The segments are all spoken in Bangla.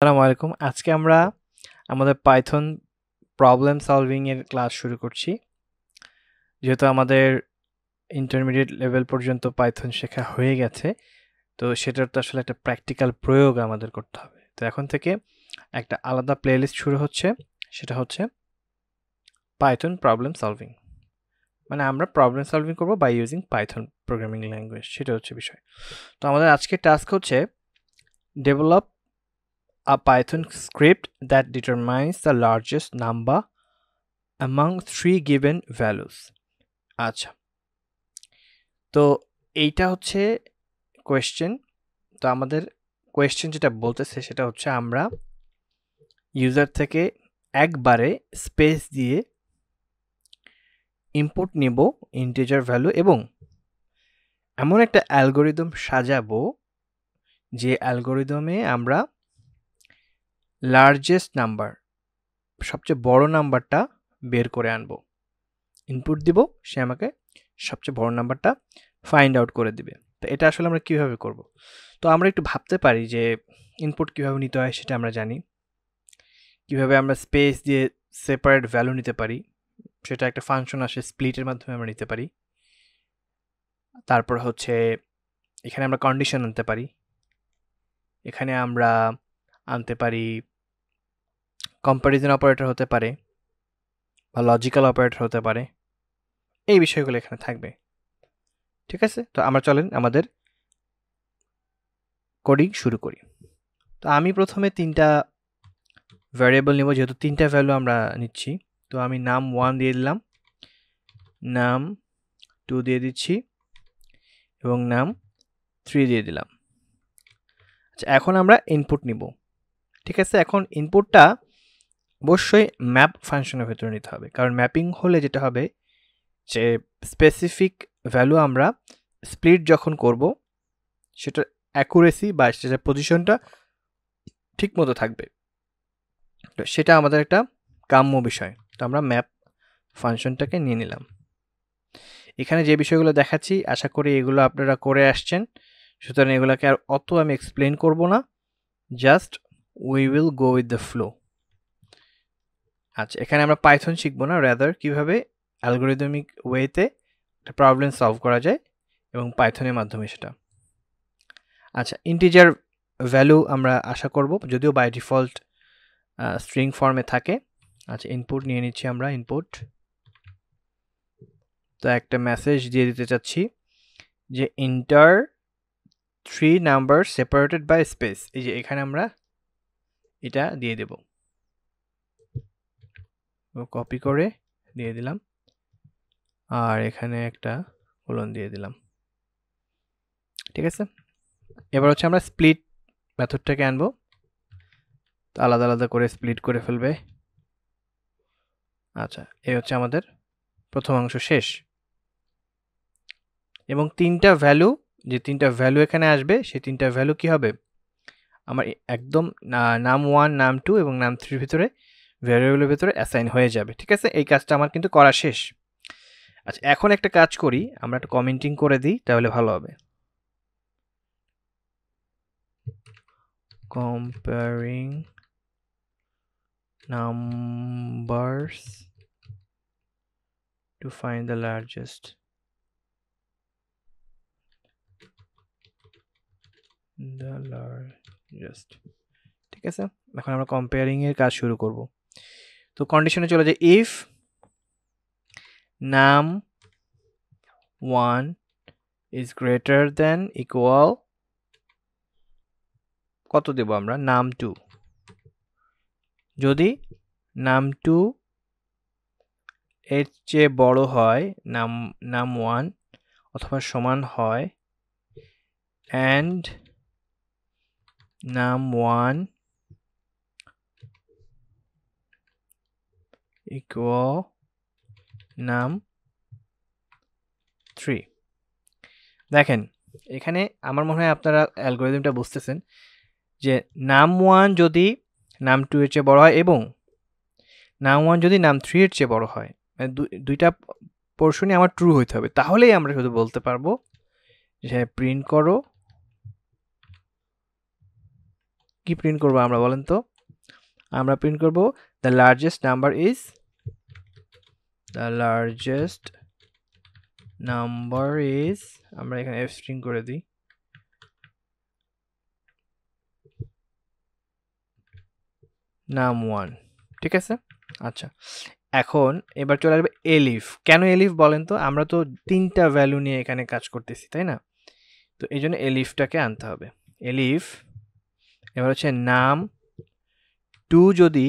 আসসালামু আলাইকুম। আজকে আমরা আমাদের পাইথন প্রবলেম সলভিং এর ক্লাস শুরু করছি। যেহেতু আমাদের ইন্টারমিডিয়েট লেভেল পর্যন্ত পাইথন শেখা হয়ে গেছে, তো সেটার তো আসলে একটা প্র্যাকটিক্যাল প্রয়োগ আমাদের করতে হবে। তো এখন থেকে একটা আলাদা প্লেলিস্ট শুরু হচ্ছে, সেটা হচ্ছে পাইথন প্রবলেম সলভিং। মানে আমরা প্রবলেম সলভিং করব by using Python programming language, সেটা হচ্ছে বিষয়। তো আমাদের আজকের টাস্ক হচ্ছে develop a Python script that determines the largest number among three given values. আচ্ছা, তো এইটা হচ্ছে কোয়েশ্চেন। তো আমাদের কোয়েশ্চেন যেটা বলতেছে সেটা হচ্ছে আমরা ইউজার থেকে একবারে স্পেস দিয়ে ইনপুট নিব ইন্টিজার ভ্যালু এবং এমন একটা অ্যালগোরিদম সাজাবো যে অ্যালগোরিদমে আমরা লার্জেস্ট নাম্বার, সবচেয়ে বড় নাম্বারটা বের করে আনবো। ইনপুট দিব, সে আমাকে সবচেয়ে বড় নাম্বারটা ফাইন্ড আউট করে দিবে। তো এটা আসলে আমরা কিভাবে করব? তো আমরা একটু ভাবতে পারি যে ইনপুট কিভাবে নিতে হয় সেটা আমরা জানি। কিভাবে আমরা স্পেস দিয়ে সেপারেট ভ্যালু নিতে পারি সেটা একটা ফাংশন আসে স্প্লিটের মাধ্যমে আমরা নিতে পারি। তারপর হচ্ছে এখানে আমরা কন্ডিশন আনতে পারি, এখানে আমরা আনতে পারি কম্প্যারিজন অপারেটর হতে পারে বা লজিক্যাল অপারেটর হতে পারে। এই বিষয়গুলো এখানে থাকবে। ঠিক আছে, তো আমরা চলেন আমাদের কোডিং শুরু করি। তো আমি প্রথমে তিনটা ভ্যারিয়েবল নেব, যেহেতু তিনটা ভ্যালু আমরা নিচ্ছি। তো আমি নাম 1 দিয়ে দিলাম, নাম 2 দিয়ে দিচ্ছি এবং নাম 3 দিয়ে দিলাম। আচ্ছা, এখন আমরা ইনপুট নিব। ঠিক আছে, এখন ইনপুটটা অবশ্যই ম্যাপ ফাংশনের ভেতরে নিতে হবে, কারণ ম্যাপিং হলে যেটা হবে যে স্পেসিফিক ভ্যালু আমরা স্প্লিট যখন করব সেটার অ্যাকুরেসি বা সেটার পজিশনটা ঠিক মতো থাকবে। তো সেটা আমাদের একটা কাম্য বিষয়। তো আমরা ম্যাপ ফাংশনটাকে নিয়ে নিলাম। এখানে যে বিষয়গুলো দেখাচ্ছি আশা করি এগুলো আপনারা করে আসছেন, সুতরাং এগুলোকে আর অত আমি এক্সপ্লেন করব না, just we will go with the flow. আচ্ছা, এখানে আমরা পাইথন শিখবো না, রাদার কিভাবে অ্যালগোরিদমিক ওয়েতে একটা প্রবলেম সলভ করা যায় এবং পাইথনের মাধ্যমে সেটা। আচ্ছা, ইন্টিজার ভ্যালু আমরা আশা করব, যদিও বাই ডিফল্ট স্ট্রিং ফর্মে থাকে। আচ্ছা, ইনপুট নিয়ে নিচ্ছি আমরা, ইনপুট। তো একটা মেসেজ দিয়ে দিতে চাচ্ছি যে enter 3 number separated by space. এই যে এখানে আমরা এটা দিয়ে দেব, কপি করে দিয়ে দিলাম আর এখানে একটা কোলন দিয়ে দিলাম। ঠিক আছে, এবার হচ্ছে আমরা স্প্লিট মেথডটাকে আনবো, তো আলাদা আলাদা করে স্প্লিট করে ফেলবে। আচ্ছা, এই হচ্ছে আমাদের প্রথম অংশ শেষ এবং তিনটা ভ্যালু, যে তিনটা ভ্যালু এখানে আসবে সেই তিনটা ভ্যালু কি হবে আমার একদম নাম 1 নাম 2 এবং নাম 3 এর ভিতরে ভ্যারিয়েবলের ভিতরে অ্যাসাইন হয়ে যাবে। ঠিক আছে, এই কাজটা আমার কিন্তু করা শেষ। আচ্ছা, এখন একটা কাজ করি, আমরা একটা কমেন্টিং করে দিই, তাহলে ভালো হবে। comparing numbers to find the largest ঠিক আছে, এখন আমরা কম্পেয়ারিং এর কাজ শুরু করব। তো কন্ডিশনে চলে যাই, ইফ নাম 1 is greater than equal, কত দেব আমরা, নাম 2। যদি নাম 2 এর চেয়ে বড় হয়, নাম 1 অথবা সমান হয়, and নাম 1 equal নাম 3। দেখেন এখানে আমার মনে হয় আপনারা অ্যালগোরিদমটা বুঝতেছেন যে নাম 1 যদি নাম 2 এর চেয়ে বড় হয় এবং নাম 1 যদি নাম 3 এর চেয়ে বড় হয়, মানে দুইটা পোর্শনই আমার ট্রু হইতে হবে, তাহলেই আমরা শুধু বলতে পারবো যে প্রিন্ট করো কি প্রিন্ট করব আমরা বলেন তো? আমরা প্রিন্ট করব the largest number is আমরা এখানে f string করে দিই num1 ঠিক আছে আচ্ছা এখন এবার চলে আসবে elif কেন elif বলেন তো আমরা তো তিনটা ভ্যালু নিয়ে এখানে কাজ করতেছি তাই না তো এইজন্য elifটাকে আনতে হবে elif এবার হচ্ছে num2 যদি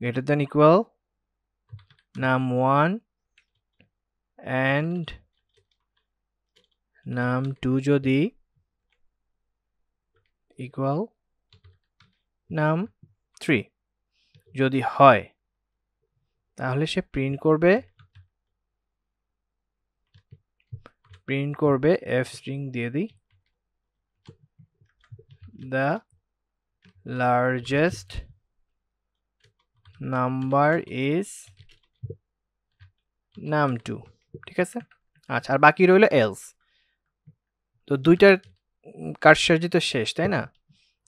greater than equal num1 and num2 যদি equal num3 যদি হয় তাহলে সে প্রিন্ট করবে f string দিয়ে দিই the largest number is num2 ঠিক আছে আচ্ছা আর বাকি রইল else তো দুইটার কারসাজি তো শেষ তাই না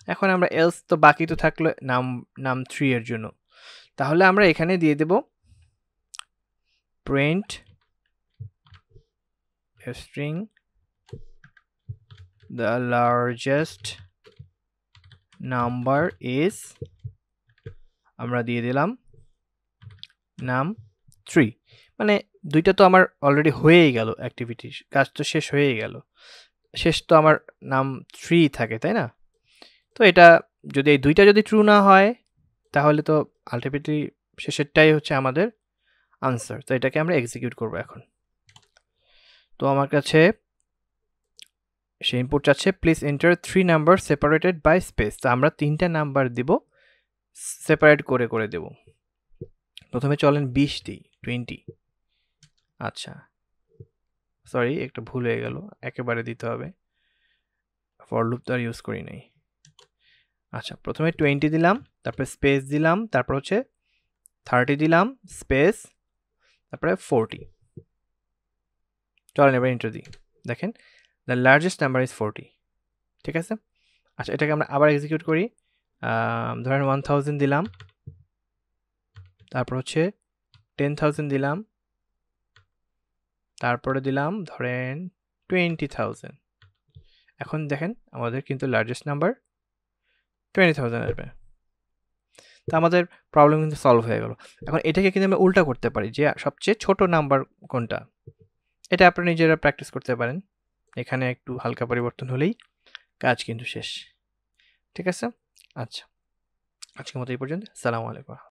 এখন আমরা else তো বাকি তো থাকলো num3 এর জন্য তাহলে আমরা এখানে দিয়ে দেব print f string the largest number is আমরা দিয়ে দিলাম num3 মানে দুইটা তো আমার অলরেডি হয়েই গেল অ্যাক্টিভিটি কাজ তো শেষ হয়েই গেল শেষ তো আমার num3 থাকে তাই না তো এটা যদি এই দুইটা যদি ট্রু না হয় তাহলে তো আলটিমেটলি শেষেরটাই হচ্ছে আমাদের আনসার তো এটাকে আমরা এক্সিকিউট করব এখন তো আমার কাছে সে ইনপুট চাচ্ছে please enter 3 number separated by space তো আমরা তিনটা নাম্বার দিব সেপারেট করে দেব প্রথমে চলেন 20 দিই 20 আচ্ছা সরি একটা ভুল হয়ে গেল একেবারে দিতে হবে ফর লুপ তো আর ইউজ করি নাই আচ্ছা প্রথমে 20 দিলাম তারপর স্পেস দিলাম তারপর হচ্ছে 30 দিলাম স্পেস তারপরে 40 চলেন এবার এন্টার দিই দেখেন the largest number is 40 ঠিক আছে আচ্ছা এটাকে আমরা আবার এক্সিকিউট করি ধরেন 1000 দিলাম তারপর হচ্ছে 10000 দিলাম তারপরে দিলাম ধরেন 20000 এখন দেখেন আমাদের কিন্তু লার্জেস্ট নাম্বার 20000 আসবে তো আমাদের প্রবলেম কিন্তু সলভ হয়ে গেল এখন এটাকে কিন্তু আমরা উল্টা করতে পারি যে সবচেয়ে ছোট নাম্বার কোনটা এটা আপনারা নিজেরা প্র্যাকটিস করতে পারেন এখানে একটু হালকা পরিবর্তন হলেই কাজ কিন্তু শেষ ঠিক আছে আচ্ছা আজকের মতো এই পর্যন্ত আসসালামু আলাইকুম